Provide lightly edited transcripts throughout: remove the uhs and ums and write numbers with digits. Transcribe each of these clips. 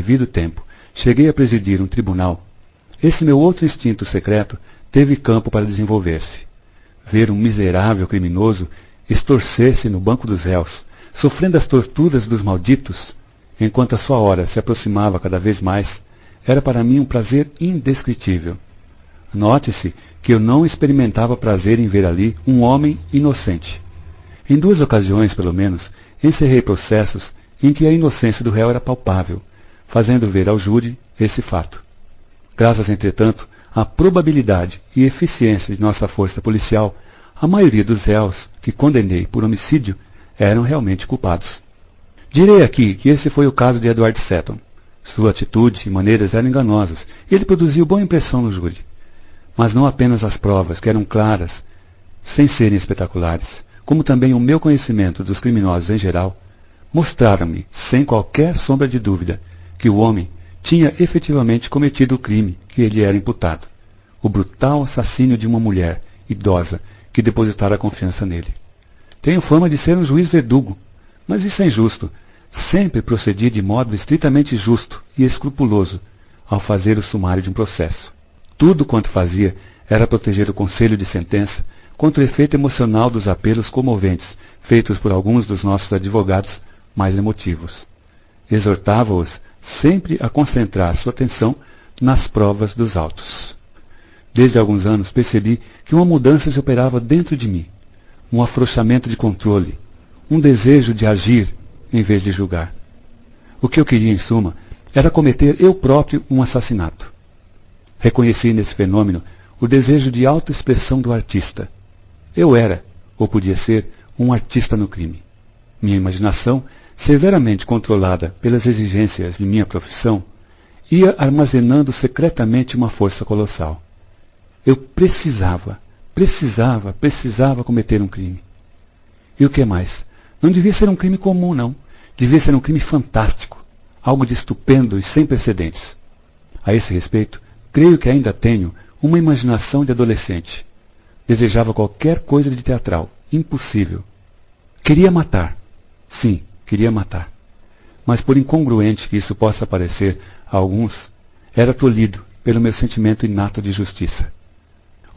devido tempo, cheguei a presidir um tribunal, esse meu outro instinto secreto teve campo para desenvolver-se. Ver um miserável criminoso estorcer-se no banco dos réus, sofrendo as torturas dos malditos, enquanto a sua hora se aproximava cada vez mais, era para mim um prazer indescritível. Note-se que eu não experimentava prazer em ver ali um homem inocente. Em 2 ocasiões, pelo menos, encerrei processos em que a inocência do réu era palpável, fazendo ver ao júri esse fato. Graças, entretanto, à probabilidade e eficiência de nossa força policial, a maioria dos réus que condenei por homicídio eram realmente culpados. Direi aqui que esse foi o caso de Edward Seton. Sua atitude e maneiras eram enganosas e ele produziu boa impressão no júri. Mas não apenas as provas, que eram claras, sem serem espetaculares, como também o meu conhecimento dos criminosos em geral, mostraram-me, sem qualquer sombra de dúvida, que o homem tinha efetivamente cometido o crime que ele era imputado, o brutal assassínio de uma mulher idosa que depositara confiança nele. Tenho fama de ser um juiz verdugo, mas isso é injusto. Sempre procedi de modo estritamente justo e escrupuloso ao fazer o sumário de um processo. Tudo quanto fazia era proteger o conselho de sentença contra o efeito emocional dos apelos comoventes feitos por alguns dos nossos advogados mais emotivos. Exortava-os sempre a concentrar sua atenção nas provas dos autos. Desde alguns anos percebi que uma mudança se operava dentro de mim, um afrouxamento de controle, um desejo de agir em vez de julgar. O que eu queria, em suma, era cometer eu próprio um assassinato. Reconheci nesse fenômeno o desejo de autoexpressão do artista. Eu era, ou podia ser, um artista no crime. Minha imaginação, severamente controlada pelas exigências de minha profissão, ia armazenando secretamente uma força colossal. Eu precisava cometer um crime. E o que mais? Não devia ser um crime comum, não. Devia ser um crime fantástico, algo de estupendo e sem precedentes. A esse respeito, creio que ainda tenho uma imaginação de adolescente. Desejava qualquer coisa de teatral, impossível. Queria matar. Sim, queria matar. Mas por incongruente que isso possa parecer a alguns, era tolhido pelo meu sentimento inato de justiça.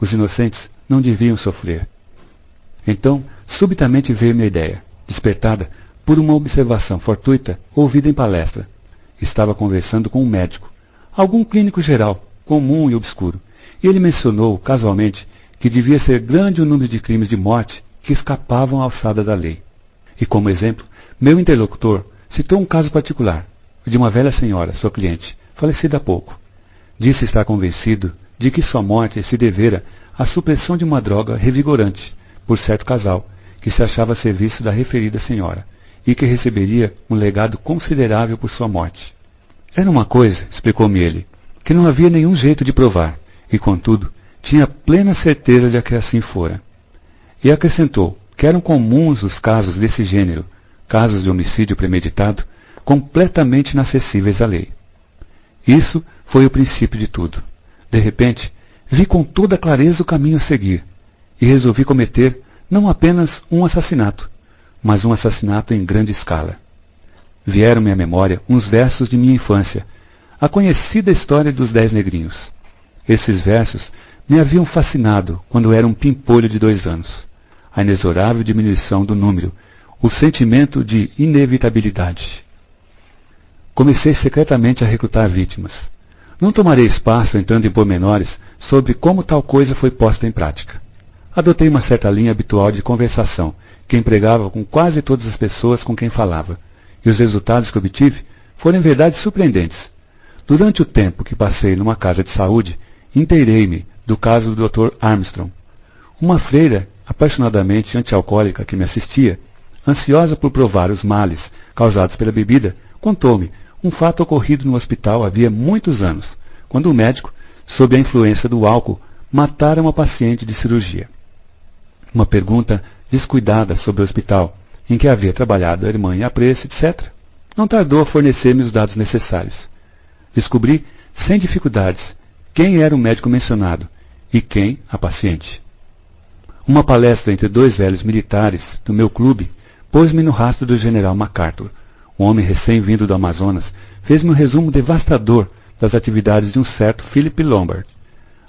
Os inocentes não deviam sofrer. Então, subitamente veio-me a ideia, despertada por uma observação fortuita ouvida em palestra. Estava conversando com um médico, algum clínico geral, comum e obscuro, e ele mencionou, casualmente, que devia ser grande o número de crimes de morte que escapavam à alçada da lei. E como exemplo, meu interlocutor citou um caso particular, o de uma velha senhora, sua cliente, falecida há pouco. Disse estar convencido de que sua morte se devera à supressão de uma droga revigorante por certo casal, que se achava a serviço da referida senhora, e que receberia um legado considerável por sua morte. Era uma coisa, explicou-me ele, que não havia nenhum jeito de provar, e contudo, tinha plena certeza de que assim fora. E acrescentou que eram comuns os casos desse gênero, casos de homicídio premeditado, completamente inacessíveis à lei. Isso foi o princípio de tudo. De repente, vi com toda clareza o caminho a seguir, e resolvi cometer não apenas um assassinato, mas um assassinato em grande escala. Vieram-me à memória uns versos de minha infância, a conhecida história dos 10 negrinhos. Esses versos me haviam fascinado quando era um pimpolho de 2 anos. A inexorável diminuição do número, o sentimento de inevitabilidade. Comecei secretamente a recrutar vítimas. Não tomarei espaço entrando em pormenores sobre como tal coisa foi posta em prática. Adotei uma certa linha habitual de conversação, que empregava com quase todas as pessoas com quem falava, e os resultados que obtive foram em verdade surpreendentes. Durante o tempo que passei numa casa de saúde, inteirei-me do caso do Dr. Armstrong. Uma freira apaixonadamente antialcoólica que me assistia, ansiosa por provar os males causados pela bebida, contou-me um fato ocorrido no hospital havia muitos anos, quando o médico, sob a influência do álcool, matara uma paciente de cirurgia. Uma pergunta descuidada sobre o hospital, em que havia trabalhado a irmã e a prece, etc., não tardou a fornecer-me os dados necessários. Descobri, sem dificuldades, quem era o médico mencionado e quem a paciente. Uma palestra entre 2 velhos militares do meu clube pôs-me no rastro do general MacArthur, um homem recém-vindo do Amazonas, fez-me um resumo devastador das atividades de um certo Philip Lombard.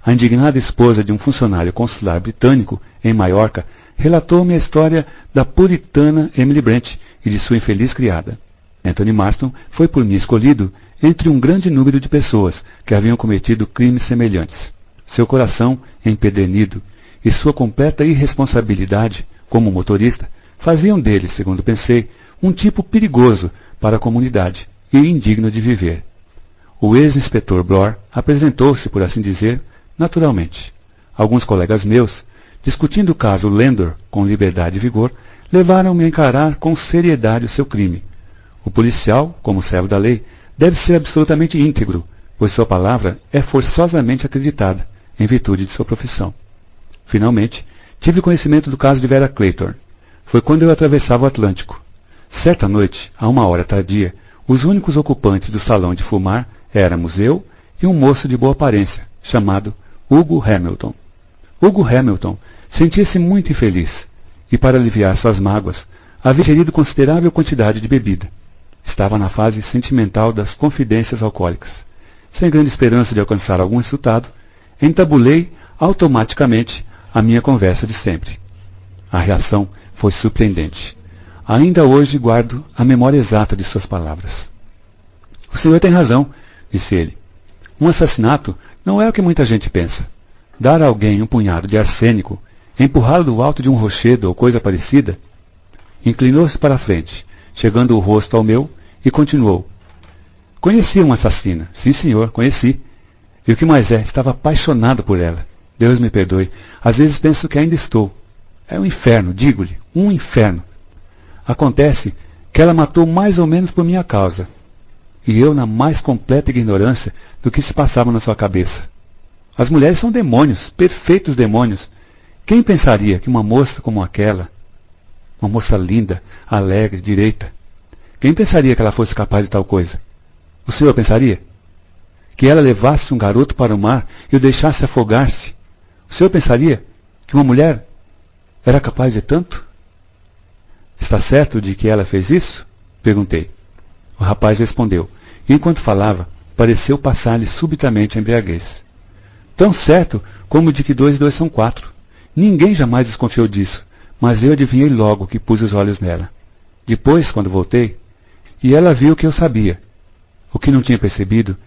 A indignada esposa de um funcionário consular britânico em Maiorca relatou-me a história da puritana Emily Brent e de sua infeliz criada. Anthony Marston foi por mim escolhido entre um grande número de pessoas que haviam cometido crimes semelhantes. Seu coração empedernido e sua completa irresponsabilidade como motorista faziam dele, segundo pensei, um tipo perigoso para a comunidade e indigno de viver. O ex-inspetor Bloor apresentou-se, por assim dizer, naturalmente. Alguns colegas meus, discutindo o caso Landor com liberdade e vigor, levaram-me a encarar com seriedade o seu crime. O policial, como servo da lei, deve ser absolutamente íntegro, pois sua palavra é forçosamente acreditada, em virtude de sua profissão. Finalmente, tive conhecimento do caso de Vera Clayton. Foi quando eu atravessava o Atlântico. Certa noite, a uma hora tardia, os únicos ocupantes do salão de fumar éramos eu e um moço de boa aparência, chamado Hugo Hamilton. Hugo Hamilton sentia-se muito infeliz, e para aliviar suas mágoas, havia ingerido considerável quantidade de bebida. Estava na fase sentimental das confidências alcoólicas. Sem grande esperança de alcançar algum resultado, entabulei automaticamente a minha conversa de sempre. A reação foi surpreendente. Ainda hoje guardo a memória exata de suas palavras. O senhor tem razão, disse ele. Um assassinato não é o que muita gente pensa. Dar a alguém um punhado de arsênico, empurrá-lo do alto de um rochedo ou coisa parecida. Inclinou-se para a frente, chegando o rosto ao meu, e continuou. Conheci uma assassina. Sim, senhor, conheci. E o que mais é, estava apaixonado por ela. Deus me perdoe. Às vezes penso que ainda estou. É um inferno, digo-lhe, um inferno. Acontece que ela matou mais ou menos por minha causa. E eu na mais completa ignorância do que se passava na sua cabeça. As mulheres são demônios, perfeitos demônios. Quem pensaria que uma moça como aquela, uma moça linda, alegre, direita, quem pensaria que ela fosse capaz de tal coisa? O senhor pensaria? Que ela levasse um garoto para o mar e o deixasse afogar-se? O senhor pensaria que uma mulher era capaz de tanto? Está certo de que ela fez isso? Perguntei. O rapaz respondeu, e enquanto falava, pareceu passar-lhe subitamente a embriaguez. Tão certo como de que 2 e 2 são 4. Ninguém jamais desconfiou disso, mas eu adivinhei logo que pus os olhos nela. Depois, quando voltei, e ela viu que eu sabia. O que não tinha percebido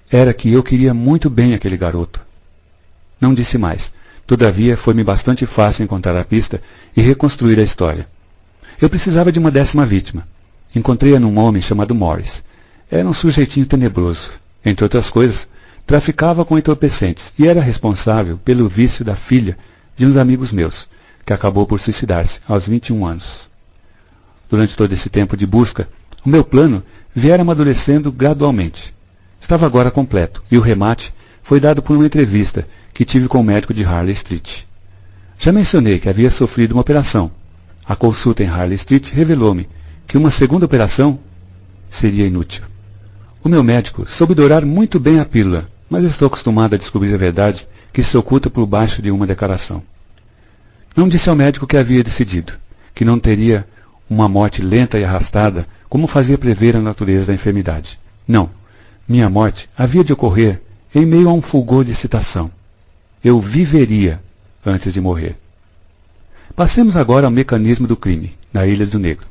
era que eu queria muito bem aquele garoto. Não disse mais. Todavia, foi-me bastante fácil encontrar a pista e reconstruir a história. Eu precisava de uma 10ª vítima. Encontrei-a num homem chamado Morris. Era um sujeitinho tenebroso. Entre outras coisas, traficava com entorpecentes e era responsável pelo vício da filha de uns amigos meus, que acabou por suicidar-se aos 21 anos. Durante todo esse tempo de busca, o meu plano viera amadurecendo gradualmente. Estava agora completo, e o remate foi dado por uma entrevista que tive com o médico de Harley Street. Já mencionei que havia sofrido uma operação. A consulta em Harley Street revelou-me que uma segunda operação seria inútil. O meu médico soube dourar muito bem a pílula, mas estou acostumado a descobrir a verdade que se oculta por baixo de uma declaração. Não disse ao médico que havia decidido, que não teria uma morte lenta e arrastada, como fazia prever a natureza da enfermidade. Não, minha morte havia de ocorrer em meio a um fulgor de excitação. Eu viveria antes de morrer. Passemos agora ao mecanismo do crime, na Ilha do Negro.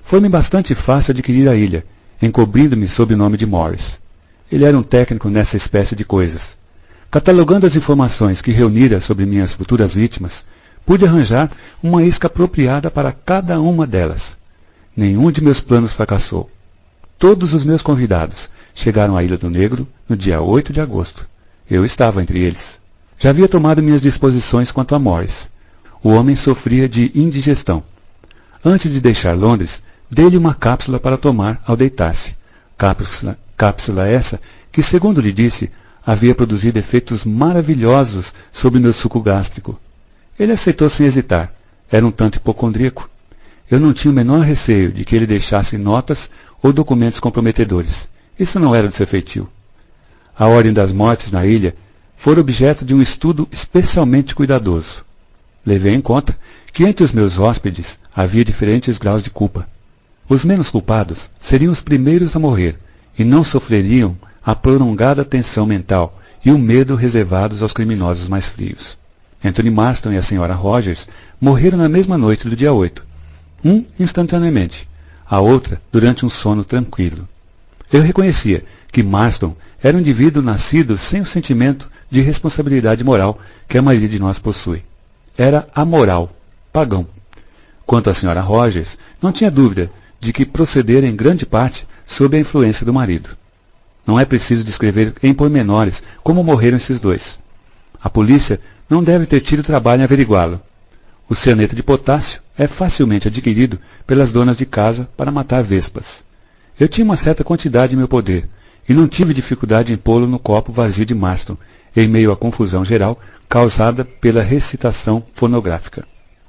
Foi-me bastante fácil adquirir a ilha, encobrindo-me sob o nome de Morris. Ele era um técnico nessa espécie de coisas. Catalogando as informações que reunira sobre minhas futuras vítimas, pude arranjar uma isca apropriada para cada uma delas. Nenhum de meus planos fracassou. Todos os meus convidados chegaram à Ilha do Negro no dia 8 de agosto. Eu estava entre eles. Já havia tomado minhas disposições quanto a Morris. O homem sofria de indigestão. Antes de deixar Londres, dei-lhe uma cápsula para tomar ao deitar-se. Cápsula essa que, segundo lhe disse, havia produzido efeitos maravilhosos sobre meu suco gástrico. Ele aceitou sem hesitar. Era um tanto hipocondríaco. Eu não tinha o menor receio de que ele deixasse notas ou documentos comprometedores. Isso não era do seu feitio. A ordem das mortes na ilha foi objeto de um estudo especialmente cuidadoso. Levei em conta que entre os meus hóspedes havia diferentes graus de culpa. Os menos culpados seriam os primeiros a morrer e não sofreriam a prolongada tensão mental e o medo reservados aos criminosos mais frios. Anthony Marston e a Sra. Rogers morreram na mesma noite do dia 8, um instantaneamente, a outra durante um sono tranquilo. Eu reconhecia que Marston era um indivíduo nascido sem o sentimento de responsabilidade moral que a maioria de nós possui. Era amoral, pagão. Quanto à Sra. Rogers, não tinha dúvida de que procedera em grande parte sob a influência do marido. Não é preciso descrever em pormenores como morreram esses dois. A polícia não deve ter tido trabalho em averiguá-lo. O cianeto de potássio é facilmente adquirido pelas donas de casa para matar vespas. Eu tinha uma certa quantidade em meu poder, e não tive dificuldade em pô-lo no copo vazio de Marston, em meio à confusão geral causada pela recitação fonográfica.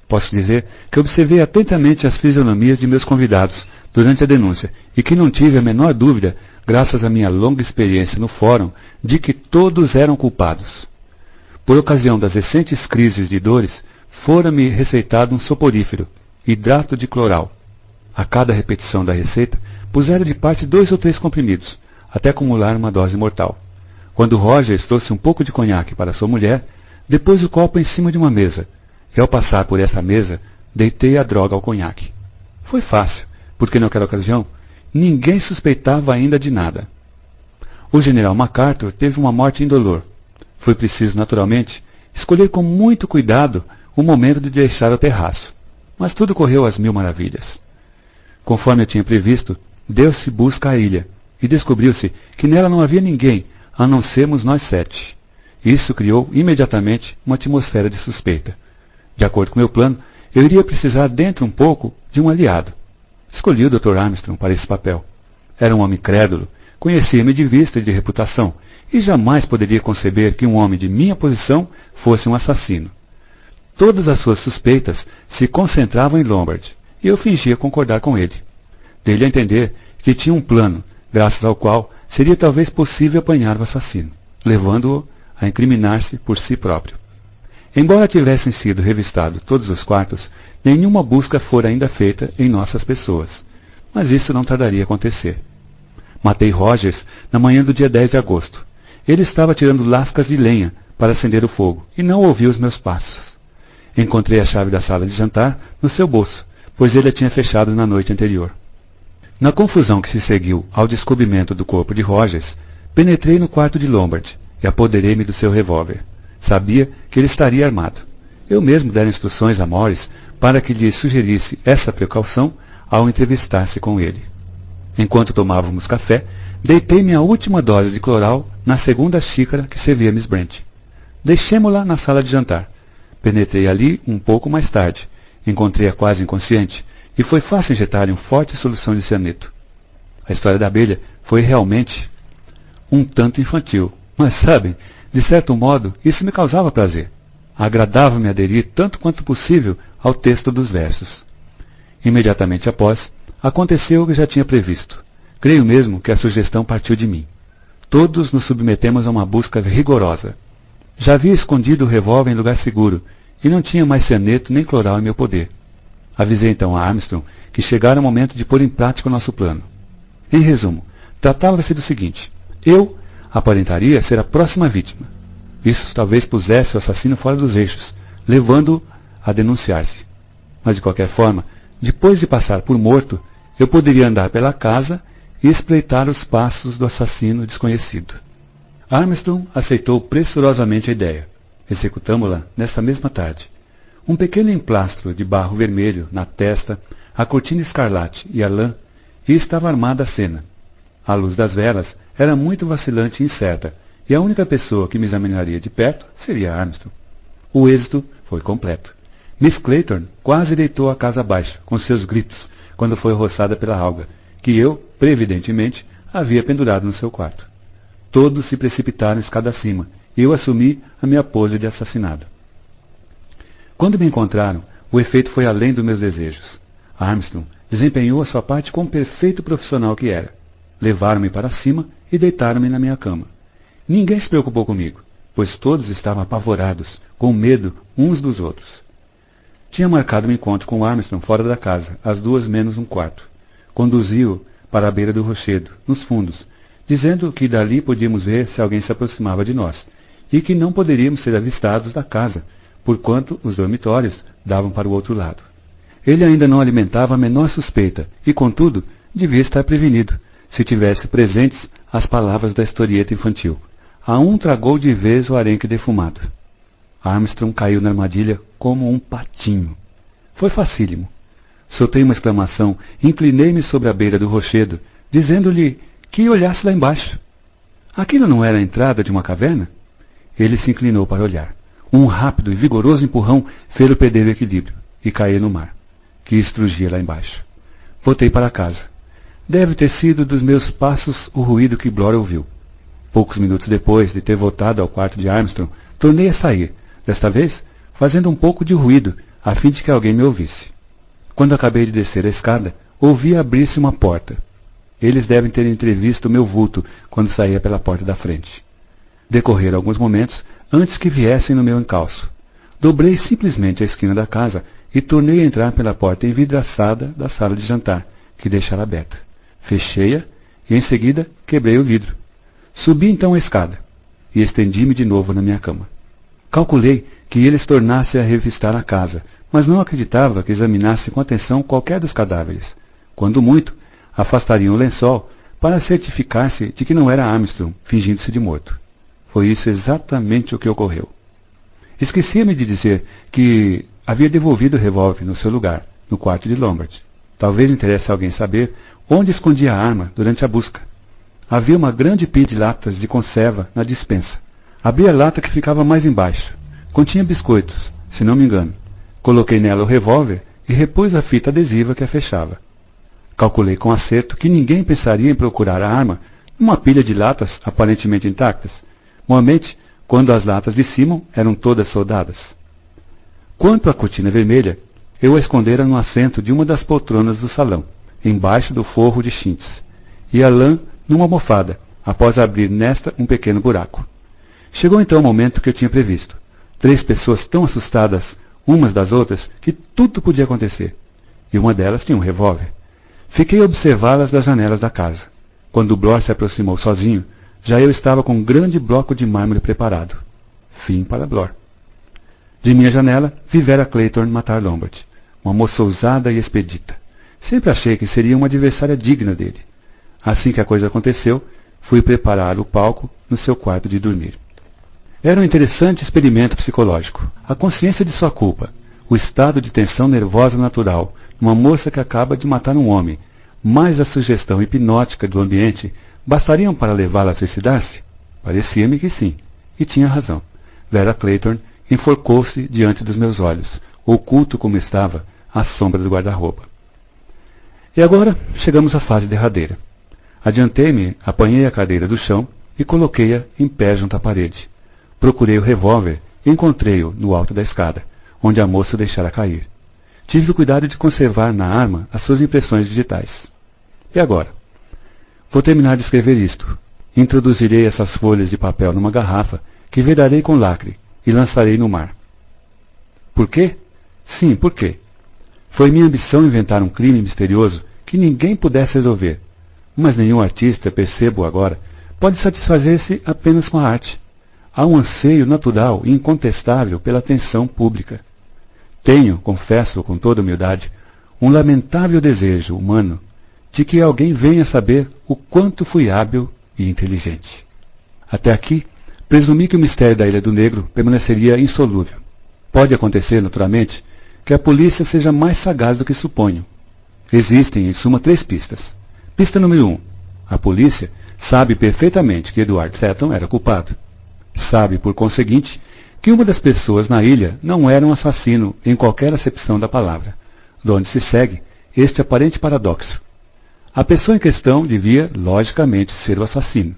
Posso dizer que observei atentamente as fisionomias de meus convidados durante a denúncia e que não tive a menor dúvida, graças à minha longa experiência no fórum, de que todos eram culpados. Por ocasião das recentes crises de dores, fora-me receitado um soporífero, hidrato de cloral. A cada repetição da receita, pusera de parte 2 ou 3 comprimidos, até acumular uma dose mortal. Quando Rogers trouxe um pouco de conhaque para sua mulher, depôs o copo em cima de uma mesa, e ao passar por essa mesa, deitei a droga ao conhaque. Foi fácil, porque naquela ocasião, ninguém suspeitava ainda de nada. O general MacArthur teve uma morte indolor. Foi preciso, naturalmente, escolher com muito cuidado o momento de deixar o terraço. Mas tudo correu às mil maravilhas. Conforme eu tinha previsto, deu-se busca à ilha, e descobriu-se que nela não havia ninguém, a não sermos nós 7. Isso criou imediatamente uma atmosfera de suspeita. De acordo com meu plano, eu iria precisar dentro um pouco de um aliado. Escolhi o Dr. Armstrong para esse papel. Era um homem crédulo, conhecia-me de vista e de reputação, e jamais poderia conceber que um homem de minha posição fosse um assassino. Todas as suas suspeitas se concentravam em Lombard, e eu fingia concordar com ele. Dei-lhe a entender que tinha um plano, graças ao qual seria talvez possível apanhar o assassino, levando-o a incriminar-se por si próprio. Embora tivessem sido revistados todos os quartos, nenhuma busca fora ainda feita em nossas pessoas, mas isso não tardaria a acontecer. Matei Rogers na manhã do dia 10 de agosto. Ele estava tirando lascas de lenha para acender o fogo e não ouviu os meus passos. Encontrei a chave da sala de jantar no seu bolso, pois ele a tinha fechado na noite anterior. Na confusão que se seguiu ao descobrimento do corpo de Rogers, penetrei no quarto de Lombard e apoderei-me do seu revólver. Sabia que ele estaria armado. Eu mesmo dera instruções a Morris para que lhe sugerisse essa precaução ao entrevistar-se com ele. Enquanto tomávamos café, deitei-me a última dose de cloral na segunda xícara que servia Miss Brent. Deixemo-la na sala de jantar. Penetrei ali um pouco mais tarde. Encontrei-a quase inconsciente e foi fácil injetar-lhe uma forte solução de cianeto. A história da abelha foi realmente um tanto infantil, mas sabem, de certo modo, isso me causava prazer. Agradava-me aderir tanto quanto possível ao texto dos versos. Imediatamente após, aconteceu o que já tinha previsto. Creio mesmo que a sugestão partiu de mim. Todos nos submetemos a uma busca rigorosa. Já havia escondido o revólver em lugar seguro, e não tinha mais cianeto nem cloral em meu poder. Avisei então a Armstrong que chegara o momento de pôr em prática o nosso plano. Em resumo, tratava-se do seguinte: eu aparentaria ser a próxima vítima. Isso talvez pusesse o assassino fora dos eixos, levando-o a denunciar-se. Mas de qualquer forma, depois de passar por morto, eu poderia andar pela casa e espreitar os passos do assassino desconhecido. Armstrong aceitou pressurosamente a ideia. Executamo-la nesta mesma tarde. Um pequeno emplastro de barro vermelho na testa, a cortina escarlate e a lã, e estava armada a cena. A luz das velas era muito vacilante e incerta, e a única pessoa que me examinaria de perto seria Armstrong. O êxito foi completo. Miss Clayton quase deitou a casa abaixo, com seus gritos, quando foi roçada pela alga, que eu, previdentemente, havia pendurado no seu quarto. Todos se precipitaram escada acima, e eu assumi a minha pose de assassinado. Quando me encontraram, o efeito foi além dos meus desejos. Armstrong desempenhou a sua parte como perfeito profissional que era. Levaram-me para cima e deitaram-me na minha cama. Ninguém se preocupou comigo, pois todos estavam apavorados, com medo uns dos outros. Tinha marcado um encontro com Armstrong fora da casa, às 2 menos um quarto. conduziu para a beira do rochedo, nos fundos, dizendo que dali podíamos ver se alguém se aproximava de nós, e que não poderíamos ser avistados da casa, porquanto os dormitórios davam para o outro lado. Ele ainda não alimentava a menor suspeita, e, contudo, devia estar prevenido, se tivesse presentes as palavras da historieta infantil. A um tragou de vez o arenque defumado. Armstrong caiu na armadilha como um patinho. Foi facílimo. Soltei uma exclamação e inclinei-me sobre a beira do rochedo, dizendo-lhe que olhasse lá embaixo. Aquilo não era a entrada de uma caverna? Ele se inclinou para olhar. Um rápido e vigoroso empurrão fez-o perder o equilíbrio e cair no mar, que estrugia lá embaixo. Voltei para casa. Deve ter sido dos meus passos o ruído que Blore ouviu. Poucos minutos depois de ter voltado ao quarto de Armstrong, tornei a sair, desta vez fazendo um pouco de ruído, a fim de que alguém me ouvisse. Quando acabei de descer a escada, ouvi abrir-se uma porta. Eles devem ter entrevisto o meu vulto quando saía pela porta da frente. Decorreram alguns momentos antes que viessem no meu encalço. Dobrei simplesmente a esquina da casa e tornei a entrar pela porta envidraçada da sala de jantar, que deixara aberta. Fechei-a e, em seguida, quebrei o vidro. Subi então a escada e estendi-me de novo na minha cama. Calculei que eles tornassem a revistar a casa, mas não acreditava que examinassem com atenção qualquer dos cadáveres. Quando muito, afastariam o lençol para certificar-se de que não era Armstrong fingindo-se de morto. Foi isso exatamente o que ocorreu. Esquecia-me de dizer que havia devolvido o revólver no seu lugar, no quarto de Lombard. Talvez interesse a alguém saber onde escondia a arma durante a busca. Havia uma grande pilha de latas de conserva na despensa. Abri a lata que ficava mais embaixo. Continha biscoitos, se não me engano. Coloquei nela o revólver e repus a fita adesiva que a fechava. Calculei com acerto que ninguém pensaria em procurar a arma numa pilha de latas aparentemente intactas, normalmente quando as latas de cima eram todas soldadas. Quanto à cortina vermelha, eu a escondera no assento de uma das poltronas do salão, embaixo do forro de chintz, e a lã numa almofada, após abrir nesta um pequeno buraco. Chegou então o momento que eu tinha previsto. 3 pessoas tão assustadas umas das outras que tudo podia acontecer, e uma delas tinha um revólver. Fiquei a observá-las das janelas da casa. Quando Blore se aproximou sozinho, já eu estava com um grande bloco de mármore preparado. Fim para Blore. De minha janela, vi Vera Clayton matar Lombard, uma moça ousada e expedita. Sempre achei que seria uma adversária digna dele. Assim que a coisa aconteceu, fui preparar o palco no seu quarto de dormir. Era um interessante experimento psicológico. A consciência de sua culpa, o estado de tensão nervosa natural numa moça que acaba de matar um homem, mais a sugestão hipnótica do ambiente, bastariam para levá-la a suicidar-se? Parecia-me que sim, e tinha razão. Vera Clayton enforcou-se diante dos meus olhos, oculto como estava, à sombra do guarda-roupa. E agora chegamos à fase derradeira. Adiantei-me, apanhei a cadeira do chão e coloquei-a em pé junto à parede. Procurei o revólver e encontrei-o no alto da escada, onde a moça o deixara cair. Tive o cuidado de conservar na arma as suas impressões digitais. E agora? Vou terminar de escrever isto. Introduzirei essas folhas de papel numa garrafa que virarei com lacre e lançarei no mar. Por quê? Sim, por quê? Foi minha ambição inventar um crime misterioso que ninguém pudesse resolver. Mas nenhum artista, percebo agora, pode satisfazer-se apenas com a arte. Há um anseio natural e incontestável pela atenção pública. Tenho, confesso com toda humildade, um lamentável desejo humano de que alguém venha saber o quanto fui hábil e inteligente. Até aqui, presumi que o mistério da Ilha do Negro permaneceria insolúvel. Pode acontecer, naturalmente, que a polícia seja mais sagaz do que suponho. Existem, em suma, 3 pistas. Pista número 1. A polícia sabe perfeitamente que Edward Seton era culpado. Sabe, por conseguinte, que uma das pessoas na ilha não era um assassino em qualquer acepção da palavra, de onde se segue este aparente paradoxo. A pessoa em questão devia, logicamente, ser o assassino.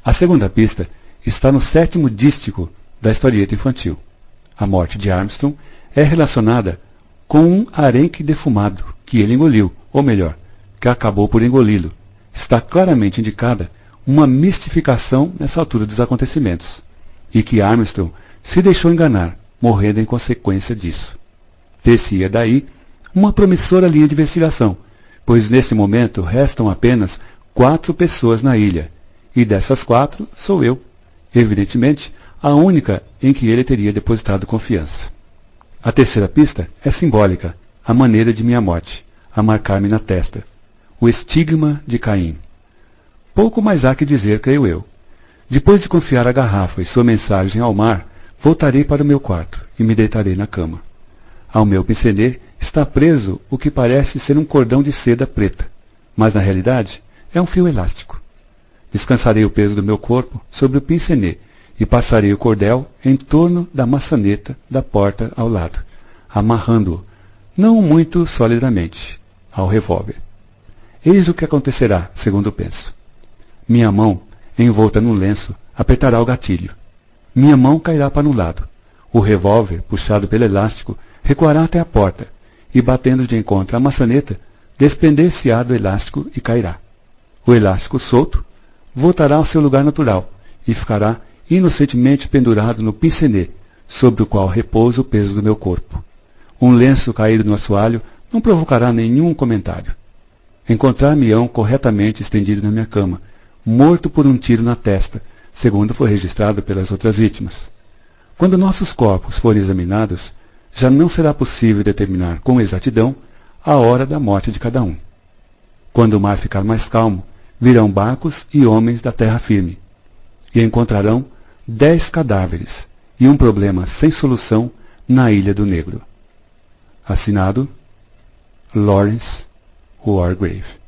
A segunda pista está no 7º dístico da historieta infantil. A morte de Armstrong é relacionada com um arenque defumado que ele engoliu, ou melhor, que acabou por engoli-lo. Está claramente indicada uma mistificação nessa altura dos acontecimentos, e que Armstrong se deixou enganar, morrendo em consequência disso. Ter-se-ia daí uma promissora linha de investigação, pois nesse momento restam apenas 4 pessoas na ilha, e dessas 4 sou eu, evidentemente, a única em que ele teria depositado confiança. A terceira pista é simbólica, a maneira de minha morte, a marcar-me na testa, o estigma de Caim. Pouco mais há que dizer, creio eu. Depois de confiar a garrafa e sua mensagem ao mar, voltarei para o meu quarto e me deitarei na cama. Ao meu pincenê está preso o que parece ser um cordão de seda preta, mas na realidade é um fio elástico. Descansarei o peso do meu corpo sobre o pincenê e passarei o cordel em torno da maçaneta da porta ao lado, amarrando-o, não muito solidamente, ao revólver. Eis o que acontecerá, segundo penso. Minha mão, envolta num lenço, apertará o gatilho. Minha mão cairá para um lado. O revólver, puxado pelo elástico, recuará até a porta, e batendo de encontro à maçaneta, desprender-se-á do elástico e cairá. O elástico solto voltará ao seu lugar natural e ficará inocentemente pendurado no pincenê, sobre o qual repousa o peso do meu corpo. Um lenço caído no assoalho não provocará nenhum comentário. Encontrar-me-ão corretamente estendido na minha cama, morto por um tiro na testa, segundo foi registrado pelas outras vítimas. Quando nossos corpos forem examinados, já não será possível determinar com exatidão a hora da morte de cada um. Quando o mar ficar mais calmo, virão barcos e homens da terra firme, e encontrarão 10 cadáveres e um problema sem solução na Ilha do Negro. Assinado Lawrence Wargrave.